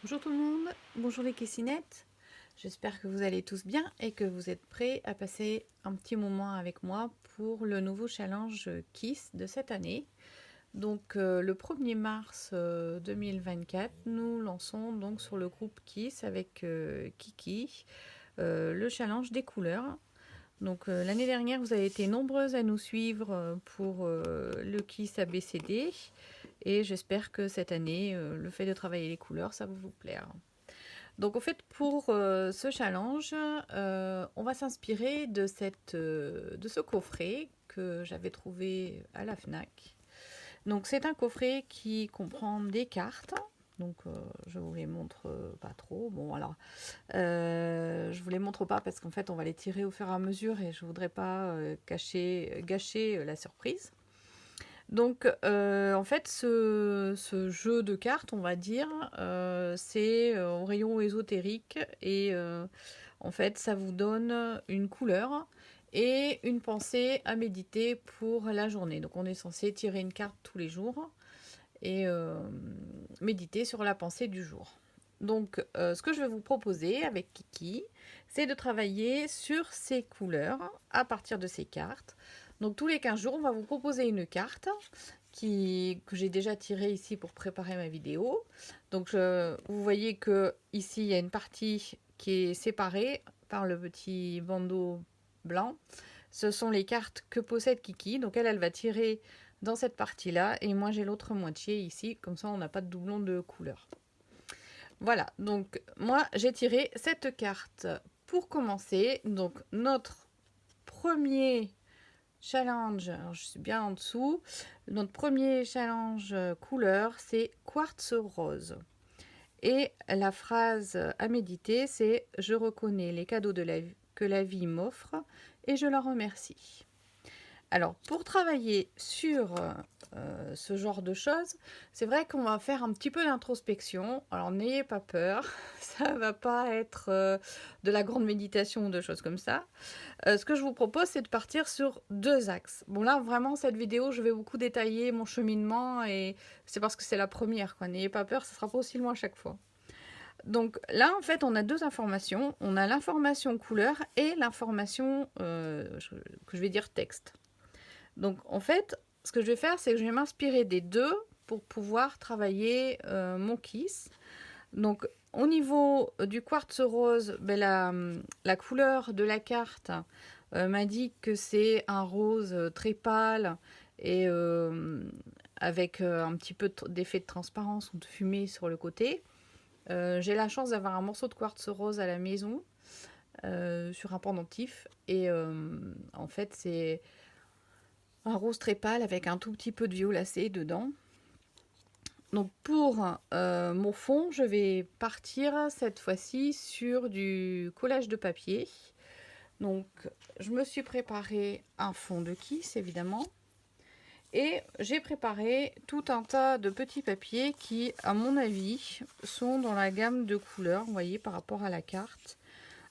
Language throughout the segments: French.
Bonjour tout le monde, bonjour les Kessinettes. J'espère que vous allez tous bien et que vous êtes prêts à passer un petit moment avec moi pour le nouveau challenge Kiss de cette année. Donc le 1er mars 2024, nous lançons donc sur le groupe Kiss avec Kiki le challenge des couleurs. Donc l'année dernière, vous avez été nombreuses à nous suivre pour le Kiss ABCD et j'espère que cette année, le fait de travailler les couleurs, ça va vous plaire. Donc, en fait, pour ce challenge, on va s'inspirer de ce coffret que j'avais trouvé à la FNAC. Donc, c'est un coffret qui comprend des cartes. Donc, je vous les montre pas trop. Bon, alors, je vous les montre pas parce qu'en fait, on va les tirer au fur et à mesure et je voudrais pas gâcher la surprise. Donc, en fait, ce jeu de cartes, on va dire, c'est au rayon ésotérique et en fait, ça vous donne une couleur et une pensée à méditer pour la journée. Donc, on est censé tirer une carte tous les jours et méditer sur la pensée du jour. Donc, ce que je vais vous proposer avec Kiki, c'est de travailler sur ces couleurs à partir de ces cartes. Donc, tous les 15 jours, on va vous proposer une carte que j'ai déjà tirée ici pour préparer ma vidéo. Donc, vous voyez que ici, il y a une partie qui est séparée par le petit bandeau blanc. Ce sont les cartes que possède Kiki. Donc, elle va tirer dans cette partie-là et moi, j'ai l'autre moitié ici. Comme ça, on n'a pas de doublon de couleur. Voilà, donc moi j'ai tiré cette carte pour commencer. Donc notre premier challenge, alors je suis bien en dessous, notre premier challenge couleur c'est quartz rose. Et la phrase à méditer c'est je reconnais les cadeaux que la vie m'offre et je la remercie. Alors, pour travailler sur ce genre de choses, c'est vrai qu'on va faire un petit peu d'introspection. Alors, n'ayez pas peur, ça va pas être de la grande méditation ou de choses comme ça. Ce que je vous propose, c'est de partir sur 2 axes. Bon, là, vraiment, cette vidéo, je vais beaucoup détailler mon cheminement et c'est parce que c'est la première, quoi. N'ayez pas peur, ça sera pas aussi loin à chaque fois. Donc là, en fait, on a 2 informations. On a l'information couleur et l'information que je vais dire texte. Donc en fait, ce que je vais faire, c'est que je vais m'inspirer des deux pour pouvoir travailler mon kiss. Donc au niveau du quartz rose, ben, la couleur de la carte m'indique que c'est un rose très pâle et avec un petit peu d'effet de transparence ou de fumée sur le côté. J'ai la chance d'avoir un morceau de quartz rose à la maison sur un pendentif et en fait c'est un rose très pâle avec un tout petit peu de violacé dedans. Donc pour mon fond, je vais partir cette fois-ci sur du collage de papier. Donc je me suis préparé un fond de kiss évidemment. Et j'ai préparé tout un tas de petits papiers qui, à mon avis, sont dans la gamme de couleurs, vous voyez, par rapport à la carte.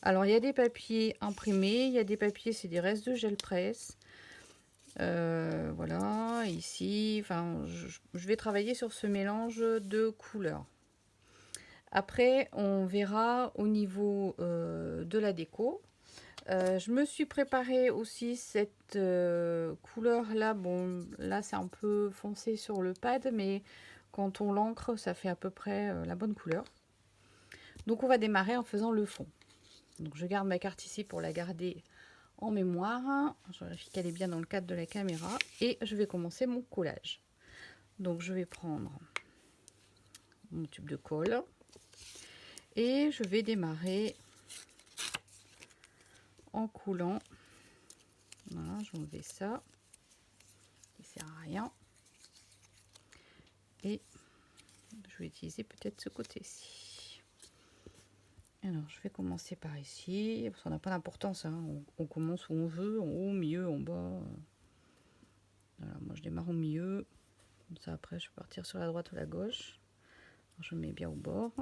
Alors il y a des papiers imprimés, il y a des papiers, c'est des restes de gel presse. Voilà, ici, enfin, je vais travailler sur ce mélange de couleurs. Après, on verra au niveau de la déco. Je me suis préparé aussi cette couleur là. Bon, là c'est un peu foncé sur le pad, mais quand on l'encre, ça fait à peu près la bonne couleur. Donc on va démarrer en faisant le fond. Donc je garde ma carte ici pour la garder en mémoire. Je vérifie qu'elle est bien dans le cadre de la caméra et je vais commencer mon collage. Donc je vais prendre mon tube de colle et je vais démarrer en coulant. Voilà, je vais enlever ça qui sert à rien et je vais utiliser peut-être ce côté-ci. Alors je vais commencer par ici, parce qu'on n'a pas d'importance, hein. On commence où on veut, en haut, au milieu, en bas. Voilà, moi je démarre au milieu. Comme ça, après, je vais partir sur la droite ou la gauche. Alors, je mets bien au bord.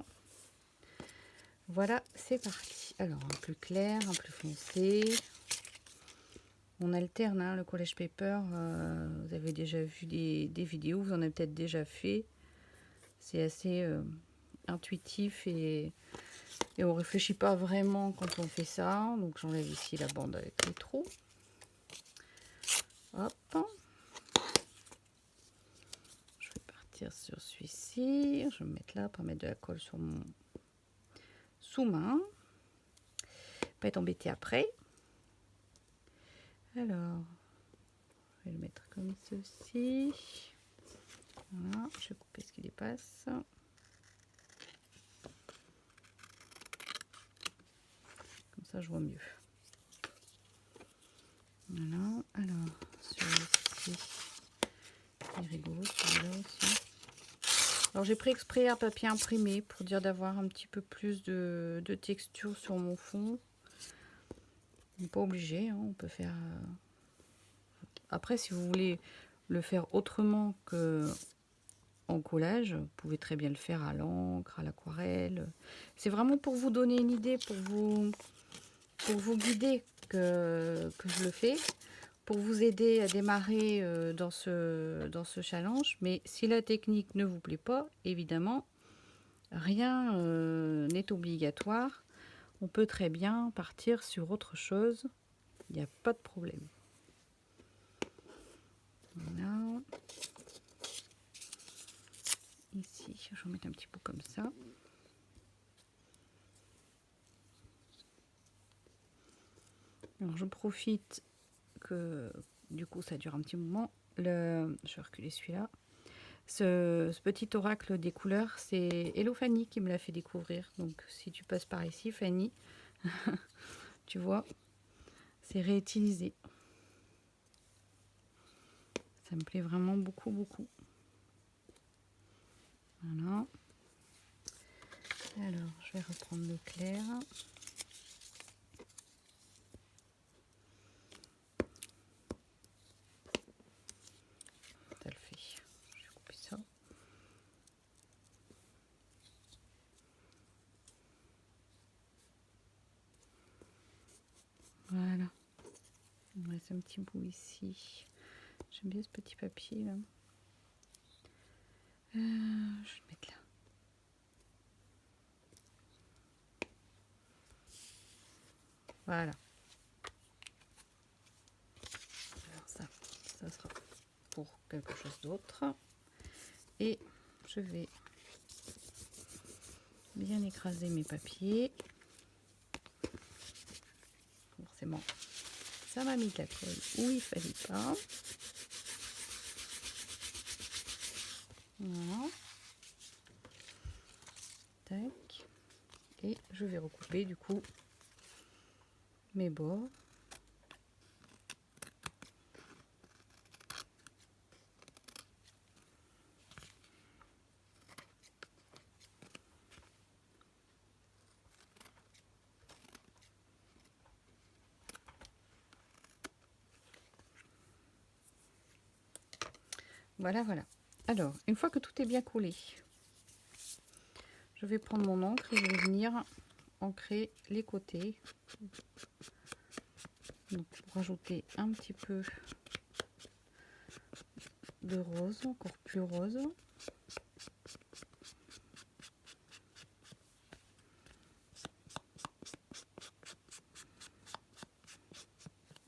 Voilà, c'est parti. Alors, un plus clair, un plus foncé. On alterne, hein, le collage paper. Vous avez déjà vu des vidéos, vous en avez peut-être déjà fait. C'est assez intuitif et on réfléchit pas vraiment quand on fait ça. Donc j'enlève ici la bande avec les trous. Hop. Je vais partir sur celui-ci. Je vais me mettre là pour mettre de la colle sur mon sous-main. Pas être embêté après. Alors, je vais le mettre comme ceci. Voilà, je vais couper ce qui dépasse. Comme ça, je vois mieux. Voilà, alors, celui-ci, il est rigolo, celui-là aussi. Alors, j'ai pris exprès un papier imprimé pour dire d'avoir un petit peu plus de texture sur mon fond. On n'est pas obligé, hein, on peut faire... Après, si vous voulez le faire autrement que en collage, vous pouvez très bien le faire à l'encre, à l'aquarelle. C'est vraiment pour vous donner une idée, pour vous guider que je le fais, pour vous aider à démarrer dans ce challenge. Mais si la technique ne vous plaît pas, évidemment, rien n'est obligatoire. On peut très bien partir sur autre chose. Il n'y a pas de problème. Voilà. Ici, je vais mettre un petit peu comme ça. Alors, je profite que du coup ça dure un petit moment. Je vais reculer celui-là. Ce petit oracle des couleurs, c'est Hello Fanny qui me l'a fait découvrir. Donc si tu passes par ici, Fanny, tu vois, c'est réutilisé. Ça me plaît vraiment beaucoup, beaucoup. Voilà. Alors, je vais reprendre le clair. Ça le fait. Je vais couper ça. Voilà. Il me reste un petit bout ici. J'aime bien ce petit papier là. Je vais le mettre là. Voilà. Alors ça sera pour quelque chose d'autre. Et je vais bien écraser mes papiers. Forcément, ça m'a mis de la colle où il fallait pas. Voilà. Tac. Et je vais recouper du coup mes bords. Voilà, voilà. Alors, une fois que tout est bien collé, je vais prendre mon encre et je vais venir ancrer les côtés. Donc, pour rajouter un petit peu de rose, encore plus rose.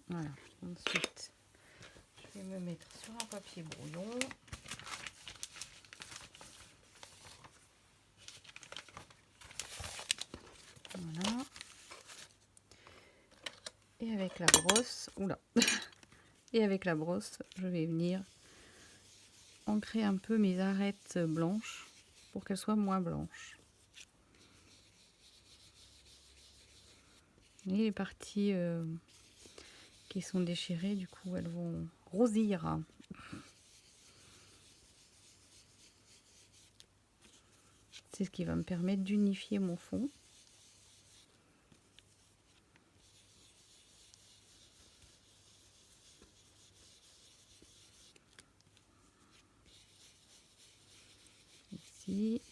Voilà. Ensuite, je vais me mettre sur un papier brouillon. Voilà. Et avec la brosse, oula, et avec la brosse, je vais venir ancrer un peu mes arêtes blanches pour qu'elles soient moins blanches. Et les parties qui sont déchirées, du coup, elles vont rosir. C'est ce qui va me permettre d'unifier mon fond. Ici.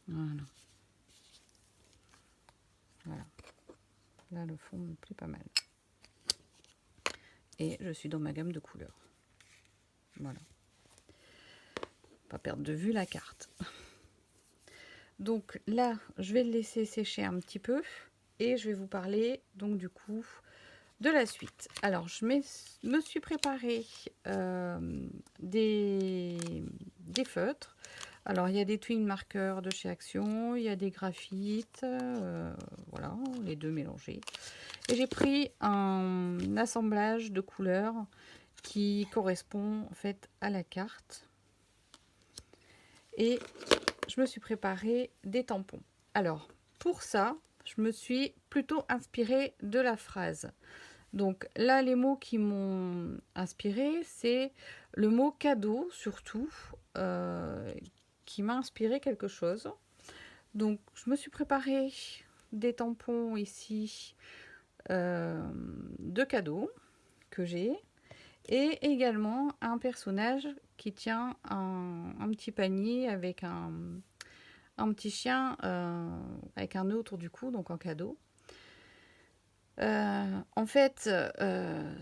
Voilà. Voilà. Là, le fond me plaît pas mal. Et je suis dans ma gamme de couleurs. Voilà. Pas perdre de vue la carte. Donc là, je vais le laisser sécher un petit peu et je vais vous parler donc du coup de la suite. Alors, je me suis préparé des feutres. Alors, il y a des twin markers de chez Action, il y a des graphites, voilà, les deux mélangés. Et j'ai pris un assemblage de couleurs qui correspond en fait à la carte. Et je me suis préparé des tampons. Alors, pour ça, je me suis plutôt inspirée de la phrase. Donc là, les mots qui m'ont inspiré, c'est le mot cadeau, surtout, qui m'a inspiré quelque chose. Donc, je me suis préparé des tampons ici de cadeaux que j'ai. Et également un personnage qui tient un petit panier avec un petit chien avec un nœud autour du cou, donc en cadeau. En fait,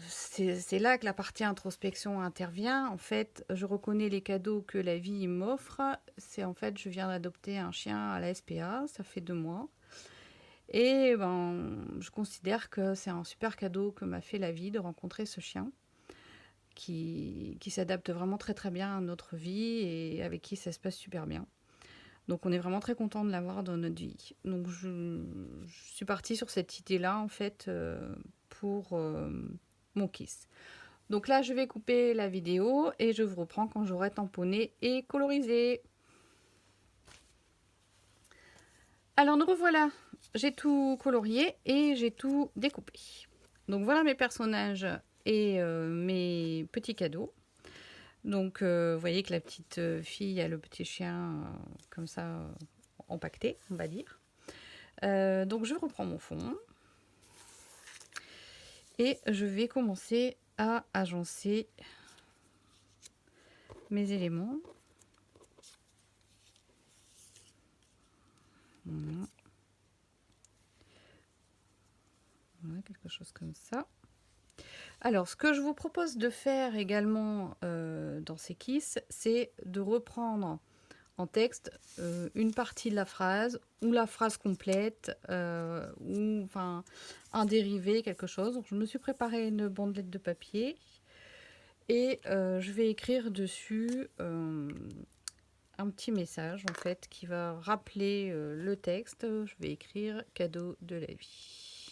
c'est là que la partie introspection intervient. En fait, je reconnais les cadeaux que la vie m'offre. C'est en fait, je viens d'adopter un chien à la SPA, ça fait 2 mois. Et ben, je considère que c'est un super cadeau que m'a fait la vie de rencontrer ce chien qui s'adapte vraiment très très bien à notre vie et avec qui ça se passe super bien. Donc on est vraiment très content de l'avoir dans notre vie. Donc je suis partie sur cette idée-là en fait pour mon kiss. Donc là je vais couper la vidéo et je vous reprends quand j'aurai tamponné et colorisé. Alors nous revoilà, j'ai tout colorié et j'ai tout découpé. Donc voilà mes personnages et mes petits cadeaux. Donc, vous voyez que la petite fille a le petit chien comme ça empaqueté, on va dire. Donc, je reprends mon fond. Et je vais commencer à agencer mes éléments. Voilà. Voilà, quelque chose comme ça. Alors, ce que je vous propose de faire également dans ces kisses, c'est de reprendre en texte une partie de la phrase ou la phrase complète ou enfin un dérivé, quelque chose. Donc, je me suis préparé une bandelette de papier et je vais écrire dessus un petit message en fait qui va rappeler le texte. Je vais écrire cadeau de la vie.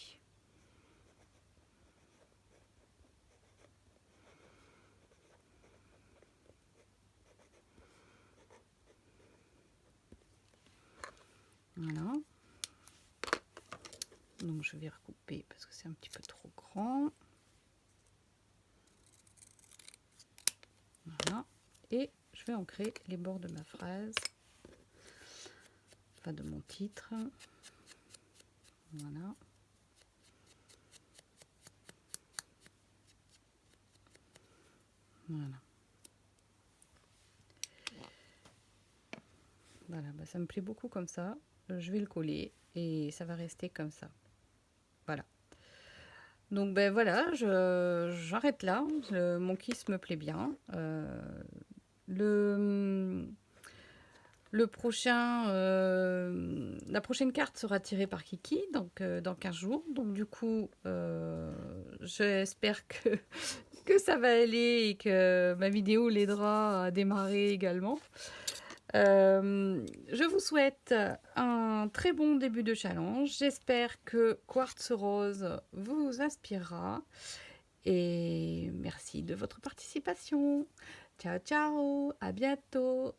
Voilà. Donc je vais recouper parce que c'est un petit peu trop grand. Voilà. Et je vais ancrer les bords de ma phrase. Enfin de mon titre. Voilà. Voilà. Voilà, bah ça me plaît beaucoup comme ça. Je vais le coller et ça va rester comme ça. Voilà. Donc ben voilà, j'arrête là. Mon kiss me plaît bien. Le prochain, la prochaine carte sera tirée par Kiki, donc dans 15 jours. Donc du coup, j'espère que ça va aller et que ma vidéo l'aidera à démarrer également. Je vous souhaite un très bon début de challenge. J'espère que Quartz Rose vous inspirera. Et merci de votre participation. Ciao, ciao, à bientôt.